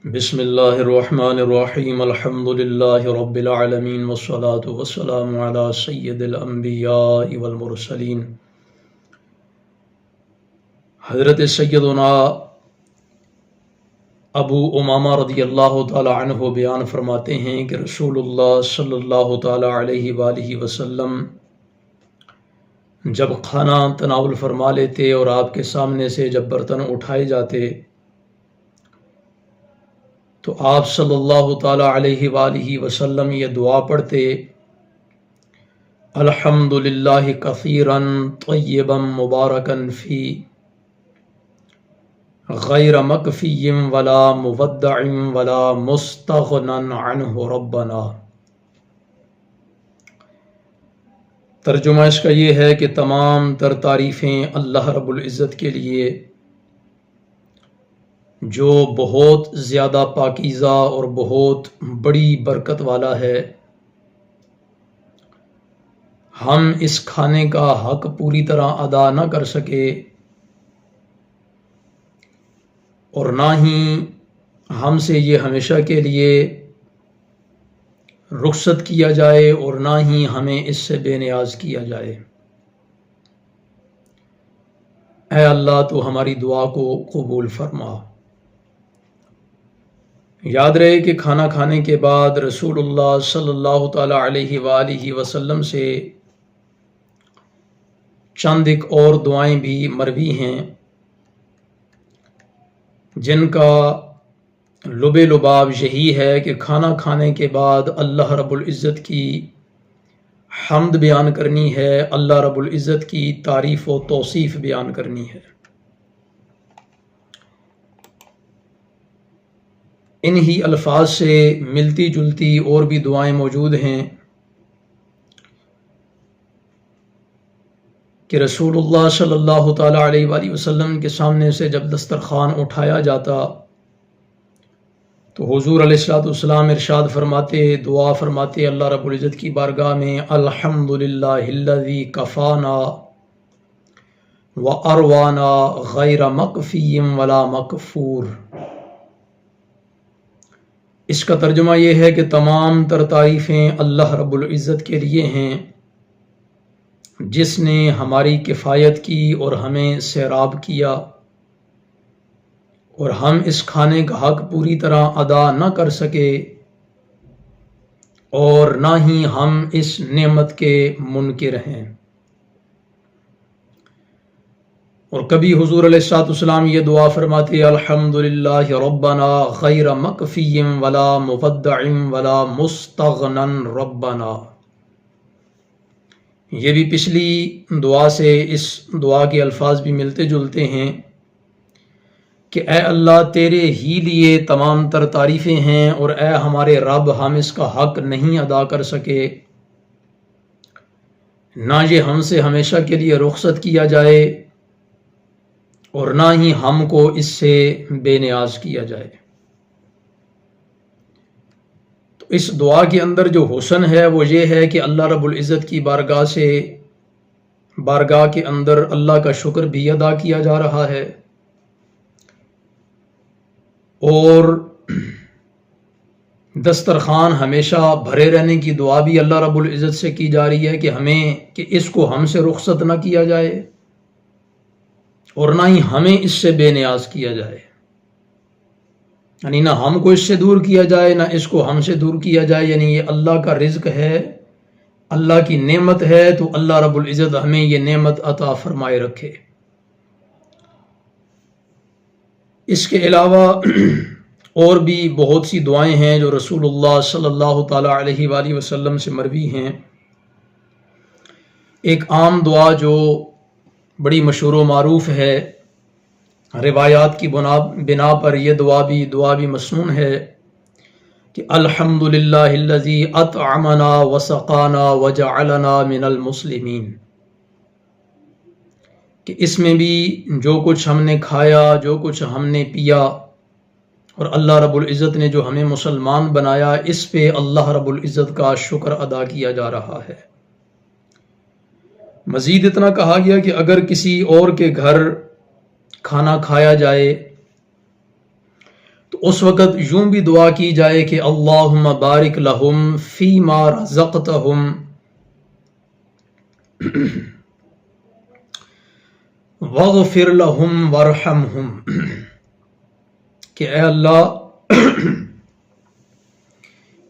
بسم اللہ الرحمن الرحیم الحمد للہ رب العالمین والصلاة والسلام علی سید الانبیاء والمرسلین۔ حضرت سیدنا ابو امامہ رضی اللہ تعالی عنہ بیان فرماتے ہیں کہ رسول اللہ صلی اللہ تعالی علیہ وآلہ وسلم جب کھانا تناول فرما لیتے اور آپ کے سامنے سے جب برتن اٹھائے جاتے تو آپ صلی اللہ تعالی علیہ وآلہ وسلم یہ دعا پڑھتے: الحمد للہ کثیرا طیبا مبارکا فی غیر مکفی ولا مودع ولا مستغنى عنہ ربنا۔ ترجمہ اس کا یہ ہے کہ تمام تر تعریفیں اللہ رب العزت کے لیے جو بہت زیادہ پاکیزہ اور بہت بڑی برکت والا ہے۔ ہم اس کھانے کا حق پوری طرح ادا نہ کر سکے اور نہ ہی ہم سے یہ ہمیشہ کے لیے رخصت کیا جائے اور نہ ہی ہمیں اس سے بے نیاز کیا جائے۔ اے اللہ تو ہماری دعا کو قبول فرما۔ یاد رہے کہ کھانا کھانے کے بعد رسول اللہ صلی اللہ تعالی علیہ وآلہ وسلم سے چند ایک اور دعائیں بھی مروی ہیں جن کا لب لباب یہی ہے کہ کھانا کھانے کے بعد اللہ رب العزت کی حمد بیان کرنی ہے، اللہ رب العزت کی تعریف و توصیف بیان کرنی ہے۔ انہی الفاظ سے ملتی جلتی اور بھی دعائیں موجود ہیں کہ رسول اللہ صلی اللہ تعالی علیہ وآلہ وسلم کے سامنے سے جب دسترخوان اٹھایا جاتا تو حضور علیہ الصلوۃ والسلام ارشاد فرماتے، دعا فرماتے اللہ رب العزت کی بارگاہ میں: الحمد للہ الذی کفانا واروانا غیر مکفی ولا مکفور۔ اس کا ترجمہ یہ ہے کہ تمام تر تعریفیں اللہ رب العزت کے لیے ہیں جس نے ہماری کفایت کی اور ہمیں سیراب کیا، اور ہم اس کھانے کا حق پوری طرح ادا نہ کر سکے اور نہ ہی ہم اس نعمت کے منکر ہیں۔ اور کبھی حضور علیہ الصلوۃ والسلام یہ دعا فرماتے: الحمد للہ ربنا غیر مکفی ولا مودع ولا مستغنى ربنا۔ یہ بھی پچھلی دعا سے اس دعا کے الفاظ بھی ملتے جلتے ہیں کہ اے اللہ تیرے ہی لیے تمام تر تعریفیں ہیں اور اے ہمارے رب ہم اس کا حق نہیں ادا کر سکے، نہ یہ ہم سے ہمیشہ کے لیے رخصت کیا جائے اور نہ ہی ہم کو اس سے بے نیاز کیا جائے۔ تو اس دعا کے اندر جو حسن ہے وہ یہ ہے کہ اللہ رب العزت کی بارگاہ کے اندر اللہ کا شکر بھی ادا کیا جا رہا ہے، اور دسترخوان ہمیشہ بھرے رہنے کی دعا بھی اللہ رب العزت سے کی جا رہی ہے کہ اس کو ہم سے رخصت نہ کیا جائے اور نہ ہی ہمیں اس سے بے نیاز کیا جائے، یعنی نہ ہم کو اس سے دور کیا جائے نہ اس کو ہم سے دور کیا جائے۔ یعنی یہ اللہ کا رزق ہے، اللہ کی نعمت ہے، تو اللہ رب العزت ہمیں یہ نعمت عطا فرمائے رکھے۔ اس کے علاوہ اور بھی بہت سی دعائیں ہیں جو رسول اللہ صلی اللہ تعالی علیہ وآلہ وسلم سے مروی ہیں۔ ایک عام دعا جو بڑی مشہور و معروف ہے، روایات کی بنا پر یہ دعا بھی مسنون ہے کہ الحمد للہ الذی اطعمنا وسقانا وجعلنا من المسلمین، کہ اس میں بھی جو کچھ ہم نے کھایا، جو کچھ ہم نے پیا، اور اللہ رب العزت نے جو ہمیں مسلمان بنایا، اس پہ اللہ رب العزت کا شکر ادا کیا جا رہا ہے۔ مزید اتنا کہا گیا کہ اگر کسی اور کے گھر کھانا کھایا جائے تو اس وقت یوں بھی دعا کی جائے کہ اللہم بارک لہم فیما رزقتہم واغفر لہم وارحمہم، کہ اے اللہ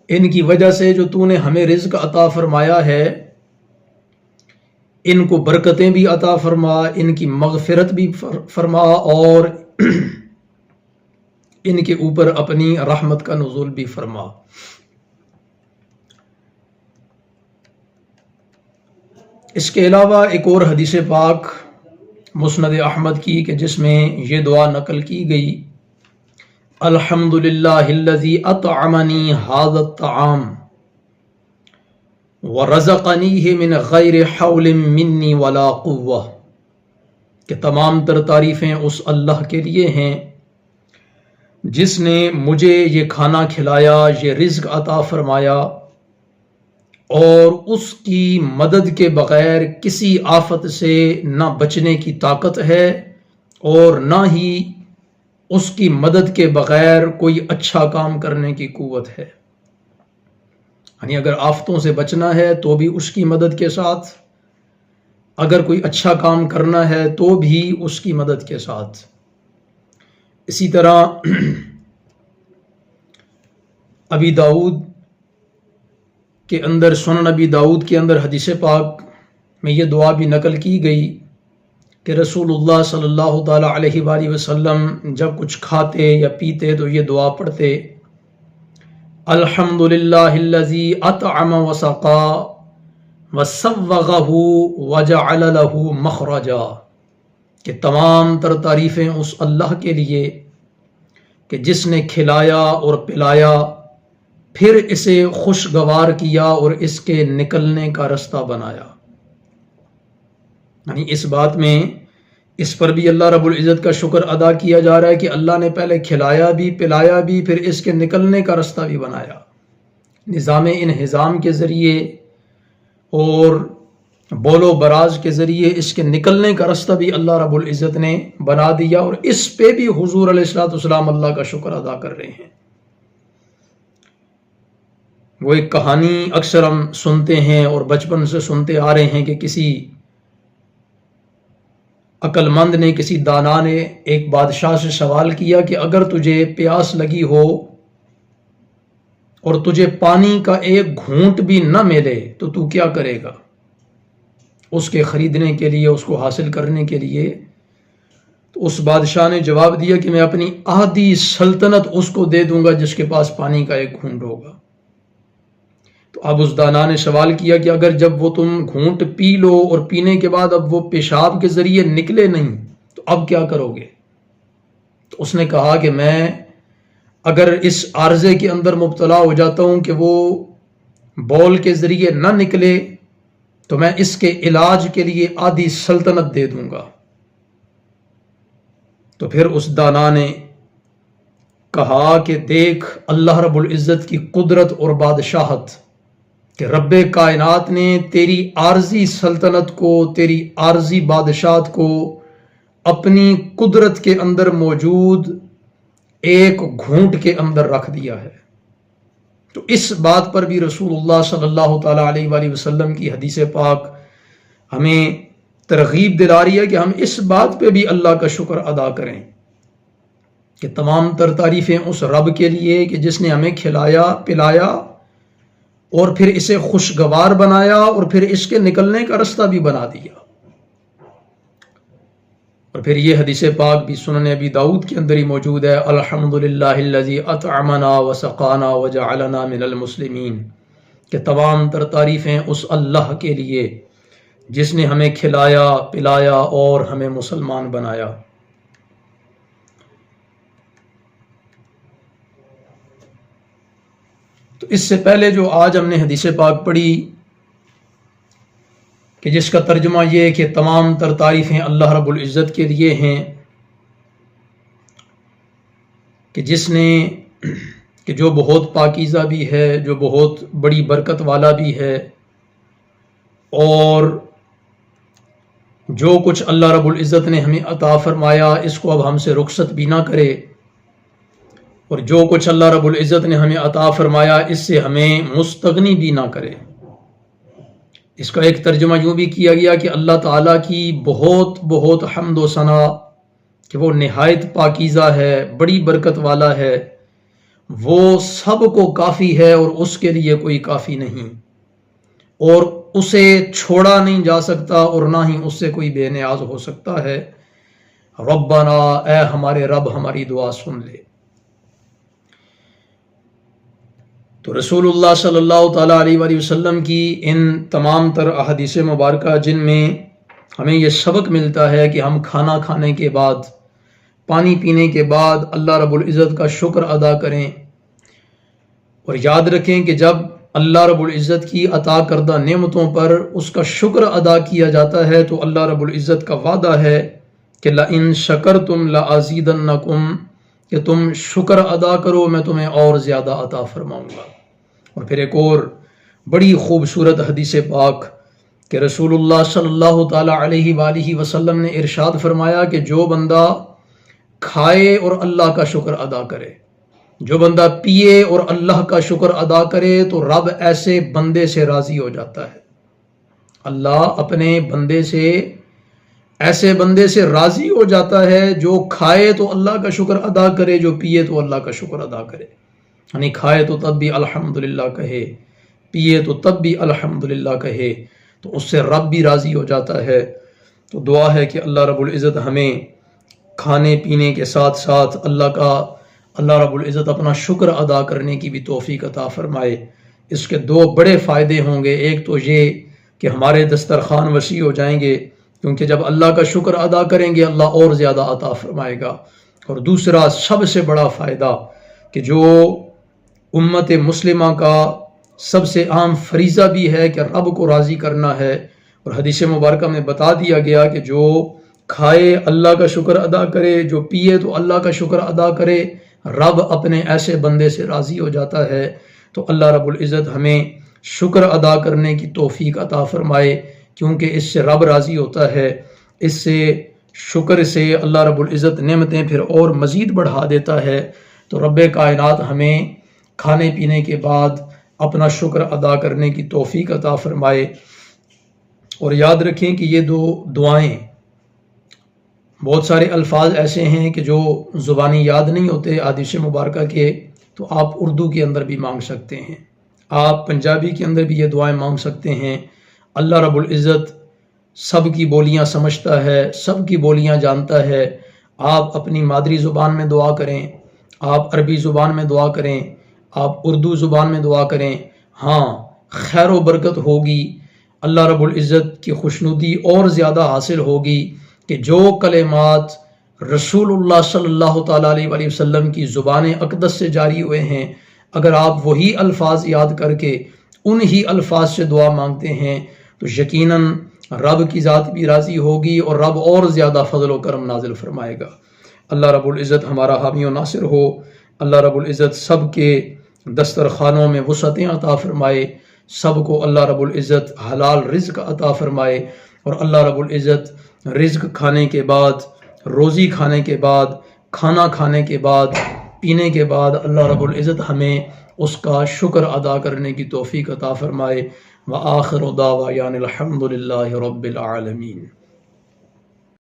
ان کی وجہ سے جو تو نے ہمیں رزق عطا فرمایا ہے، ان کو برکتیں بھی عطا فرما، ان کی مغفرت بھی فرما، اور ان کے اوپر اپنی رحمت کا نزول بھی فرما۔ اس کے علاوہ ایک اور حدیث پاک مسند احمد کی کہ جس میں یہ دعا نقل کی گئی، الحمدللہ الذی اطعمنی ھذا الطعام ورزقنیہ من غیر حول منی ولا قوہ، کہ تمام تر تعریفیں اس اللہ کے لیے ہیں جس نے مجھے یہ کھانا کھلایا، یہ رزق عطا فرمایا، اور اس کی مدد کے بغیر کسی آفت سے نہ بچنے کی طاقت ہے، اور نہ ہی اس کی مدد کے بغیر کوئی اچھا کام کرنے کی قوت ہے۔ یعنی اگر آفتوں سے بچنا ہے تو بھی اس کی مدد کے ساتھ، اگر کوئی اچھا کام کرنا ہے تو بھی اس کی مدد کے ساتھ۔ اسی طرح ابی داؤد کے اندر، سنن ابی داؤد کے اندر حدیث پاک میں یہ دعا بھی نقل کی گئی کہ رسول اللہ صلی اللہ تعالی علیہ وآلہ وسلم جب کچھ کھاتے یا پیتے تو یہ دعا پڑھتے، الحمدللہ الذی اطعم وسقا وسوغہ وجعل لہ مخرجا، کہ تمام تر تعریفیں اس اللہ کے لیے کہ جس نے کھلایا اور پلایا، پھر اسے خوشگوار کیا اور اس کے نکلنے کا رستہ بنایا۔ یعنی اس بات میں اس پر بھی اللہ رب العزت کا شکر ادا کیا جا رہا ہے کہ اللہ نے پہلے کھلایا بھی، پلایا بھی، پھر اس کے نکلنے کا رستہ بھی بنایا، نظام انہضام کے ذریعے اور بول و براز کے ذریعے اس کے نکلنے کا رستہ بھی اللہ رب العزت نے بنا دیا، اور اس پہ بھی حضور علیہ الصلوۃ والسلام اللہ کا شکر ادا کر رہے ہیں۔ وہ ایک کہانی اکثر ہم سنتے ہیں اور بچپن سے سنتے آ رہے ہیں کہ کسی عقل مند نے، کسی دانا نے ایک بادشاہ سے سوال کیا کہ اگر تجھے پیاس لگی ہو اور تجھے پانی کا ایک گھونٹ بھی نہ ملے تو کیا کرے گا؟ اس کے خریدنے کے لیے، اس کو حاصل کرنے کے لیے۔ تو اس بادشاہ نے جواب دیا کہ میں اپنی آدھی سلطنت اس کو دے دوں گا جس کے پاس پانی کا ایک گھونٹ ہوگا۔ تو اب اس دانا نے سوال کیا کہ اگر جب وہ تم گھونٹ پی لو اور پینے کے بعد اب وہ پیشاب کے ذریعے نکلے نہیں تو اب کیا کرو گے؟ تو اس نے کہا کہ میں اگر اس عارضے کے اندر مبتلا ہو جاتا ہوں کہ وہ بول کے ذریعے نہ نکلے تو میں اس کے علاج کے لیے آدھی سلطنت دے دوں گا۔ تو پھر اس دانا نے کہا کہ دیکھ اللہ رب العزت کی قدرت اور بادشاہت، کہ رب کائنات نے تیری عارضی سلطنت کو، تیری عارضی بادشاہت کو اپنی قدرت کے اندر موجود ایک گھونٹ کے اندر رکھ دیا ہے۔ تو اس بات پر بھی رسول اللہ صلی اللہ تعالی علیہ وآلہ وسلم کی حدیث پاک ہمیں ترغیب دلا رہی ہے کہ ہم اس بات پہ بھی اللہ کا شکر ادا کریں کہ تمام تر تعریفیں اس رب کے لیے کہ جس نے ہمیں کھلایا، پلایا اور پھر اسے خوشگوار بنایا اور پھر اس کے نکلنے کا رستہ بھی بنا دیا۔ اور پھر یہ حدیث پاک بھی سنن ابی داؤد کے اندر ہی موجود ہے، الحمدللہ الذی اطعمنا وسقانا وجعلنا من المسلمین، کہ تمام تر تعریفیں اس اللہ کے لیے جس نے ہمیں کھلایا، پلایا اور ہمیں مسلمان بنایا۔ تو اس سے پہلے جو آج ہم نے حدیث پاک پڑھی کہ جس کا ترجمہ یہ ہے کہ تمام تر تعریفیں اللہ رب العزت کے لیے ہیں، کہ جس نے کہ جو بہت پاکیزہ بھی ہے، جو بہت بڑی برکت والا بھی ہے، اور جو کچھ اللہ رب العزت نے ہمیں عطا فرمایا اس کو اب ہم سے رخصت بھی نہ کرے، اور جو کچھ اللہ رب العزت نے ہمیں عطا فرمایا اس سے ہمیں مستغنی بھی نہ کرے۔ اس کا ایک ترجمہ یوں بھی کیا گیا کہ اللہ تعالیٰ کی بہت بہت حمد و ثنا کہ وہ نہایت پاکیزہ ہے، بڑی برکت والا ہے، وہ سب کو کافی ہے اور اس کے لیے کوئی کافی نہیں، اور اسے چھوڑا نہیں جا سکتا اور نہ ہی اس سے کوئی بے نیاز ہو سکتا ہے۔ ربنا، اے ہمارے رب ہماری دعا سن لے۔ تو رسول اللہ صلی اللہ تعالیٰ علیہ وآلہ وسلم کی ان تمام تر احادیث مبارکہ جن میں ہمیں یہ سبق ملتا ہے کہ ہم کھانا کھانے کے بعد، پانی پینے کے بعد اللہ رب العزت کا شکر ادا کریں، اور یاد رکھیں کہ جب اللہ رب العزت کی عطا کردہ نعمتوں پر اس کا شکر ادا کیا جاتا ہے تو اللہ رب العزت کا وعدہ ہے کہ لَإِن شَكَرْتُمْ لَأَزِيدَنَّكُمْ، کہ تم شکر ادا کرو میں تمہیں اور زیادہ عطا فرماؤں گا۔ اور پھر ایک اور بڑی خوبصورت حدیث پاک کہ رسول اللہ صلی اللہ تعالیٰ علیہ وآلہ وسلم نے ارشاد فرمایا کہ جو بندہ کھائے اور اللہ کا شکر ادا کرے، جو بندہ پیے اور اللہ کا شکر ادا کرے تو رب ایسے بندے سے راضی ہو جاتا ہے۔ اللہ اپنے بندے سے، ایسے بندے سے راضی ہو جاتا ہے جو کھائے تو اللہ کا شکر ادا کرے، جو پیے تو اللہ کا شکر ادا کرے، یعنی کھائے تو تب بھی الحمدللہ کہے، پیے تو تب بھی الحمدللہ کہے، تو اس سے رب بھی راضی ہو جاتا ہے۔ تو دعا ہے کہ اللہ رب العزت ہمیں کھانے پینے کے ساتھ ساتھ اللہ رب العزت اپنا شکر ادا کرنے کی بھی توفیق عطا فرمائے۔ اس کے دو بڑے فائدے ہوں گے، ایک تو یہ کہ ہمارے دسترخوان وسیع ہو جائیں گے، کیونکہ جب اللہ کا شکر ادا کریں گے اللہ اور زیادہ عطا فرمائے گا، اور دوسرا سب سے بڑا فائدہ کہ جو امت مسلمہ کا سب سے عام فریضہ بھی ہے کہ رب کو راضی کرنا ہے، اور حدیث مبارکہ میں بتا دیا گیا کہ جو کھائے اللہ کا شکر ادا کرے، جو پیے تو اللہ کا شکر ادا کرے، رب اپنے ایسے بندے سے راضی ہو جاتا ہے۔ تو اللہ رب العزت ہمیں شکر ادا کرنے کی توفیق عطا فرمائے، کیونکہ اس سے رب راضی ہوتا ہے، اس سے شکر سے اللہ رب العزت نعمتیں پھر اور مزید بڑھا دیتا ہے۔ تو رب کائنات ہمیں کھانے پینے کے بعد اپنا شکر ادا کرنے کی توفیق عطا فرمائے۔ اور یاد رکھیں کہ یہ دو دعائیں، بہت سارے الفاظ ایسے ہیں کہ جو زبانی یاد نہیں ہوتے حدیث مبارکہ کے، تو آپ اردو کے اندر بھی مانگ سکتے ہیں، آپ پنجابی کے اندر بھی یہ دعائیں مانگ سکتے ہیں۔ اللہ رب العزت سب کی بولیاں سمجھتا ہے، سب کی بولیاں جانتا ہے۔ آپ اپنی مادری زبان میں دعا کریں، آپ عربی زبان میں دعا کریں، آپ اردو زبان میں دعا کریں، ہاں خیر و برکت ہوگی، اللہ رب العزت کی خوشنودی اور زیادہ حاصل ہوگی کہ جو کلمات رسول اللہ صلی اللہ تعالیٰ علیہ وآلہ وسلم کی زبان اقدس سے جاری ہوئے ہیں، اگر آپ وہی الفاظ یاد کر کے انہی الفاظ سے دعا مانگتے ہیں تو یقیناً رب کی ذات بھی راضی ہوگی اور رب اور زیادہ فضل و کرم نازل فرمائے گا۔ اللہ رب العزت ہمارا حامی و ناصر ہو۔ اللہ رب العزت سب کے دسترخوانوں میں وسعتیں عطا فرمائے، سب کو اللہ رب العزت حلال رزق عطا فرمائے، اور اللہ رب العزت رزق کھانے کے بعد، روزی کھانے کے بعد، کھانا کھانے کے بعد، پینے کے بعد اللہ رب العزت ہمیں اس کا شکر ادا کرنے کی توفیق عطا فرمائے۔ وآخر دعوانا الحمد للہ رب العالمین۔